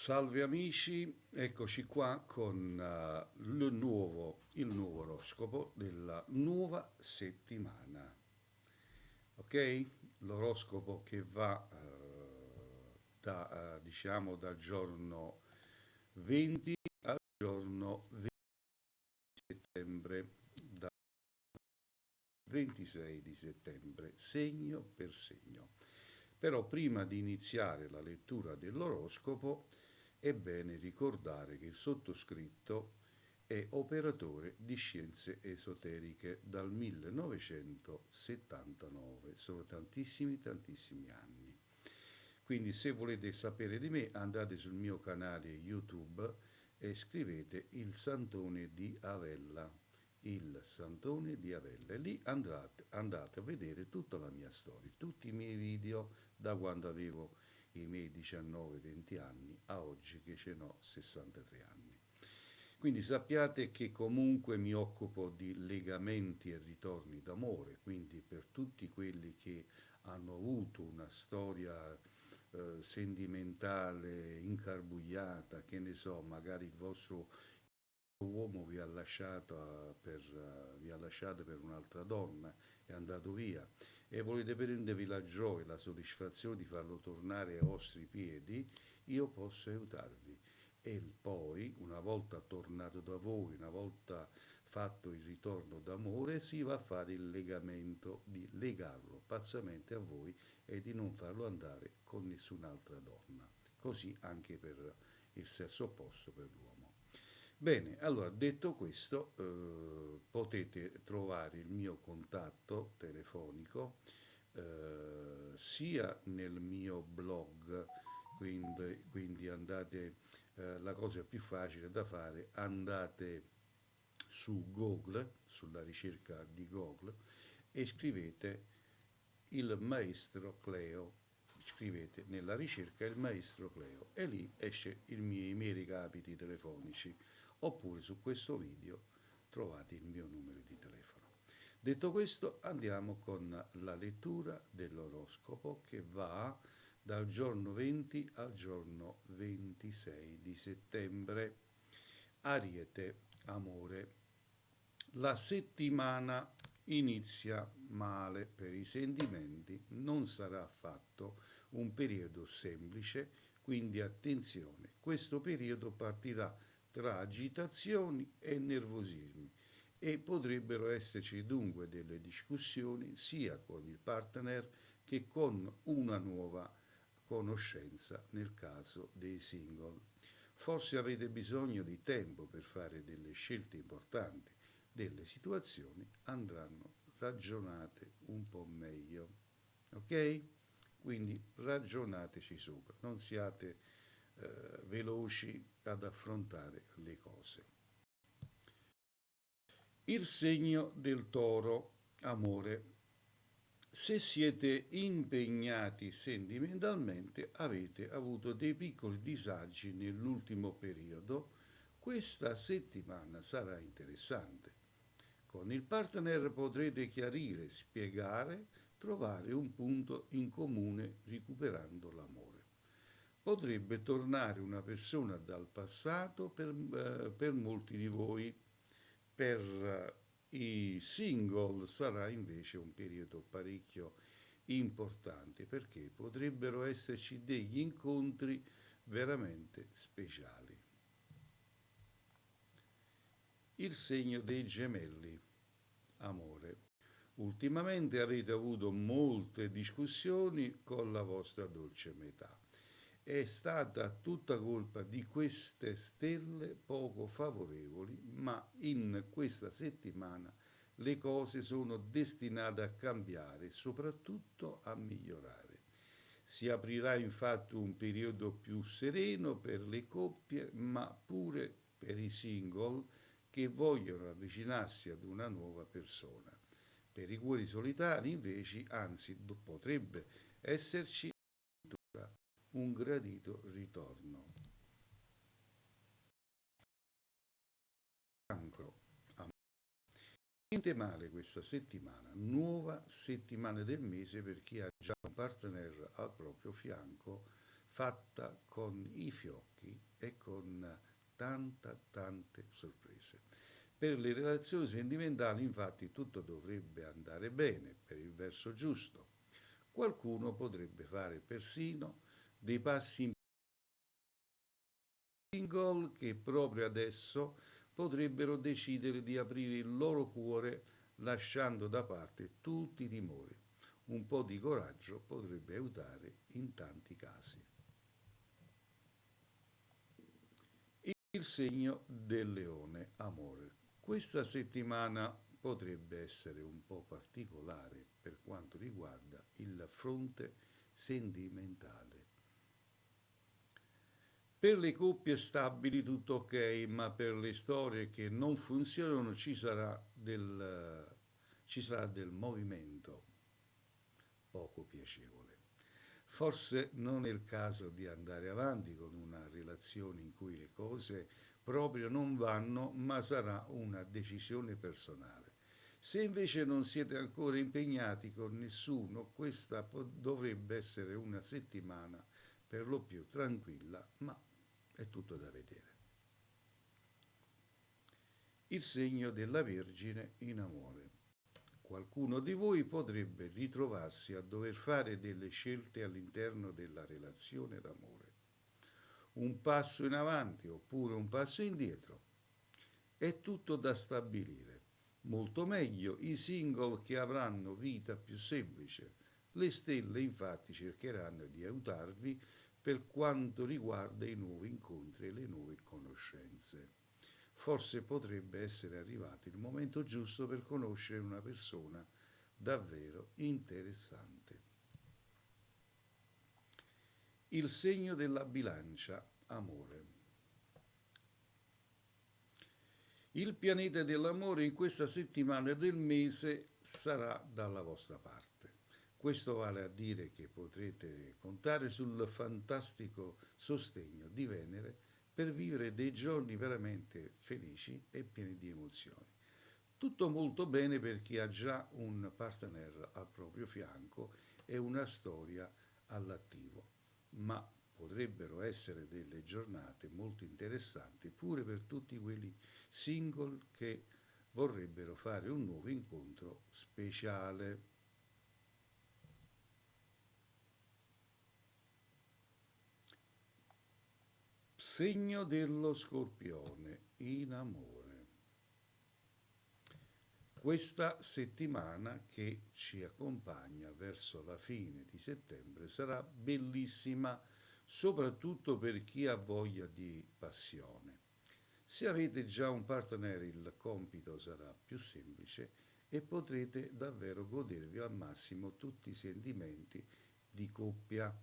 Salve amici, eccoci qua con il nuovo oroscopo della nuova settimana. Ok? L'oroscopo che va diciamo dal giorno 20 al giorno 20 settembre, da 26 di settembre, segno per segno. Però prima di iniziare la lettura dell'oroscopo è bene ricordare che il sottoscritto è operatore di scienze esoteriche dal 1979, sono tantissimi anni. Quindi se volete sapere di me andate sul mio canale YouTube e scrivete il Santone di Avella, il Santone di Avella, e lì andate a vedere tutta la mia storia, tutti i miei video da quando avevo i miei 19-20 anni a oggi che ce n'ho 63 anni. Quindi sappiate che comunque mi occupo di legamenti e ritorni d'amore, quindi per tutti quelli che hanno avuto una storia sentimentale incarbugliata, che ne so, magari il vostro uomo vi ha lasciato per un'altra donna, è andato via e volete prendervi la gioia e la soddisfazione di farlo tornare ai vostri piedi, io posso aiutarvi. E poi, una volta tornato da voi, una volta fatto il ritorno d'amore, si va a fare il legamento di legarlo pazzamente a voi e di non farlo andare con nessun'altra donna. Così anche per il sesso opposto, per l'uomo. Bene, allora detto questo, potete trovare il mio contatto telefonico sia nel mio blog, quindi andate, la cosa più facile da fare, andate su Google, sulla ricerca di Google, e scrivete il maestro Cleo. Scrivete nella ricerca il maestro Cleo e lì esce i miei recapiti telefonici. Oppure su questo video trovate il mio numero di telefono. Detto questo, andiamo con la lettura dell'oroscopo che va dal giorno 20 al giorno 26 di settembre. Ariete, amore. La settimana inizia male per i sentimenti, non sarà affatto un periodo semplice, quindi attenzione, questo periodo partirà tra agitazioni e nervosismi e potrebbero esserci dunque delle discussioni sia con il partner che con una nuova conoscenza nel caso dei single. Forse avete bisogno di tempo per fare delle scelte importanti, delle situazioni andranno ragionate un po' meglio. Ok? Quindi ragionateci sopra, non siate veloci ad affrontare le cose. Il segno del toro, amore. Se siete impegnati sentimentalmente, avete avuto dei piccoli disagi nell'ultimo periodo, questa settimana sarà interessante. Con il partner potrete chiarire, spiegare, trovare un punto in comune recuperando l'amore. Potrebbe tornare una persona dal passato per molti di voi. Per i single sarà invece un periodo parecchio importante perché potrebbero esserci degli incontri veramente speciali. Il segno dei gemelli, amore. Ultimamente avete avuto molte discussioni con la vostra dolce metà. È stata tutta colpa di queste stelle poco favorevoli, ma in questa settimana le cose sono destinate a cambiare e soprattutto a migliorare. Si aprirà infatti un periodo più sereno per le coppie, ma pure per i single che vogliono avvicinarsi ad una nuova persona. Per i cuori solitari invece, anzi, potrebbe esserci un gradito ritorno. Cancro. Niente male questa settimana, nuova settimana del mese per chi ha già un partner al proprio fianco, fatta con i fiocchi e con tante sorprese. Per le relazioni sentimentali, infatti, tutto dovrebbe andare bene per il verso giusto. Qualcuno potrebbe fare persino dei passi in single che proprio adesso potrebbero decidere di aprire il loro cuore lasciando da parte tutti i timori. Un po' di coraggio potrebbe aiutare in tanti casi. Il segno del leone, amore. Questa settimana potrebbe essere un po' particolare per quanto riguarda il fronte sentimentale. Per le coppie stabili tutto ok, ma per le storie che non funzionano ci sarà del movimento poco piacevole. Forse non è il caso di andare avanti con una relazione in cui le cose proprio non vanno, ma sarà una decisione personale. Se invece non siete ancora impegnati con nessuno, questa dovrebbe essere una settimana per lo più tranquilla, ma è tutto da vedere. Il segno della Vergine in amore. Qualcuno di voi potrebbe ritrovarsi a dover fare delle scelte all'interno della relazione d'amore. Un passo in avanti oppure un passo indietro. È tutto da stabilire. Molto meglio i single che avranno vita più semplice. Le stelle infatti cercheranno di aiutarvi per quanto riguarda i nuovi incontri e le nuove conoscenze. Forse potrebbe essere arrivato il momento giusto per conoscere una persona davvero interessante. Il segno della bilancia, amore. Il pianeta dell'amore in questa settimana del mese sarà dalla vostra parte. Questo vale a dire che potrete contare sul fantastico sostegno di Venere per vivere dei giorni veramente felici e pieni di emozioni. Tutto molto bene per chi ha già un partner al proprio fianco e una storia all'attivo, ma potrebbero essere delle giornate molto interessanti pure per tutti quelli single che vorrebbero fare un nuovo incontro speciale. Segno dello Scorpione in amore. Questa settimana che ci accompagna verso la fine di settembre sarà bellissima, soprattutto per chi ha voglia di passione. Se avete già un partner il compito sarà più semplice e potrete davvero godervi al massimo tutti i sentimenti di coppia.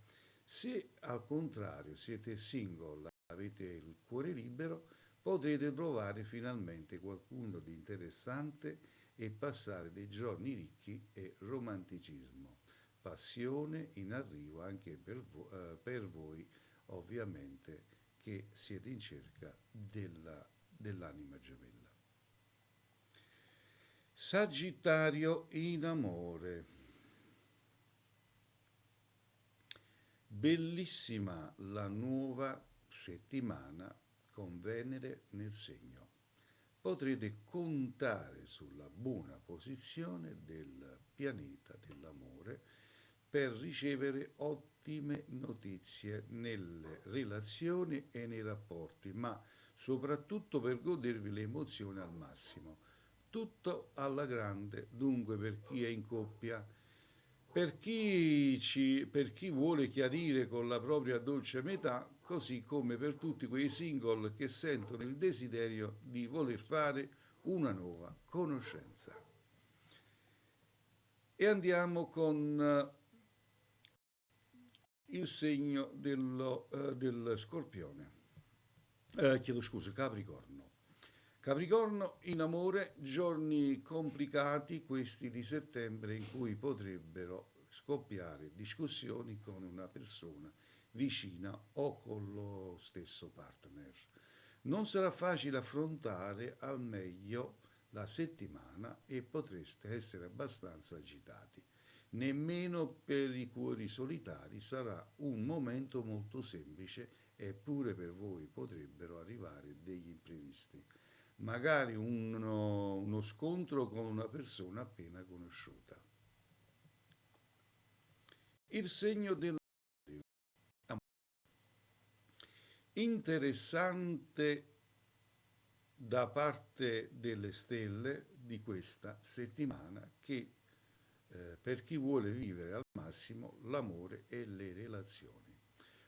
Se al contrario siete single, avete il cuore libero, potrete trovare finalmente qualcuno di interessante e passare dei giorni ricchi e romanticismo. Passione in arrivo anche per voi, ovviamente, che siete in cerca dell'anima gemella. Sagittario in amore. Bellissima la nuova settimana con Venere nel segno. Potrete contare sulla buona posizione del pianeta dell'amore per ricevere ottime notizie nelle relazioni e nei rapporti, ma soprattutto per godervi le emozioni al massimo. Tutto alla grande, dunque per chi è in coppia. Per chi vuole chiarire con la propria dolce metà, così come per tutti quei single che sentono il desiderio di voler fare una nuova conoscenza. E andiamo con il segno del Scorpione. Chiedo scusa, Capricorno. Capricorno in amore, giorni complicati questi di settembre in cui potrebbero scoppiare discussioni con una persona vicina o con lo stesso partner. Non sarà facile affrontare al meglio la settimana e potreste essere abbastanza agitati. nemmeno per i cuori solitari sarà un momento molto semplice, eppure per voi potrebbero arrivare degli imprevisti. Magari uno scontro con una persona appena conosciuta. Il segno dell'aquario. Interessante da parte delle stelle di questa settimana che per chi vuole vivere al massimo l'amore e le relazioni.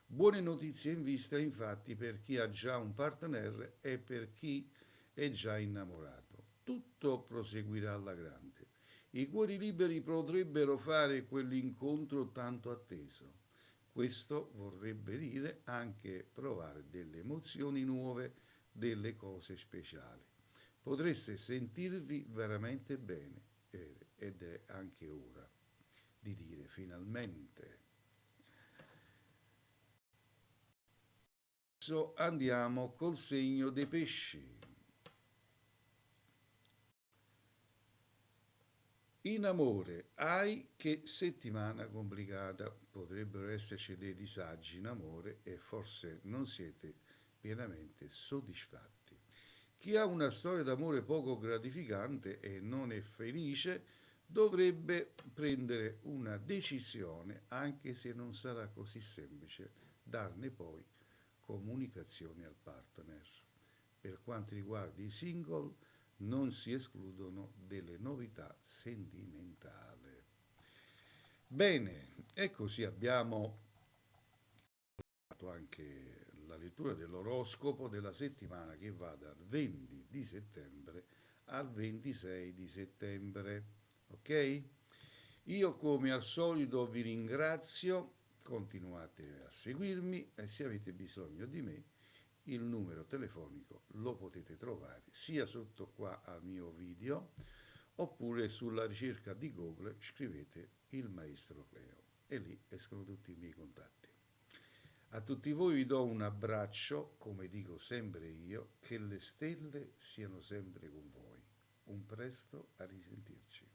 Buone notizie in vista infatti per chi ha già un partner e per chi è già innamorato. Tutto proseguirà alla grande. I cuori liberi potrebbero fare quell'incontro tanto atteso. Questo vorrebbe dire anche provare delle emozioni nuove, delle cose speciali. Potreste sentirvi veramente bene ed è anche ora di dire finalmente. Adesso andiamo col segno dei pesci. In amore, che settimana complicata, potrebbero esserci dei disagi in amore e forse non siete pienamente soddisfatti. Chi ha una storia d'amore poco gratificante e non è felice dovrebbe prendere una decisione, anche se non sarà così semplice darne poi comunicazione al partner. Per quanto riguarda i single, non si escludono delle novità sentimentali. Bene, e così abbiamo fatto anche la lettura dell'oroscopo della settimana che va dal 20 di settembre al 26 di settembre. Ok? Io come al solito vi ringrazio, continuate a seguirmi e se avete bisogno di me il numero telefonico lo potete trovare sia sotto qua al mio video oppure sulla ricerca di Google scrivete il maestro Cleo e lì escono tutti i miei contatti. A tutti voi vi do un abbraccio, come dico sempre io, che le stelle siano sempre con voi. Un presto a risentirci.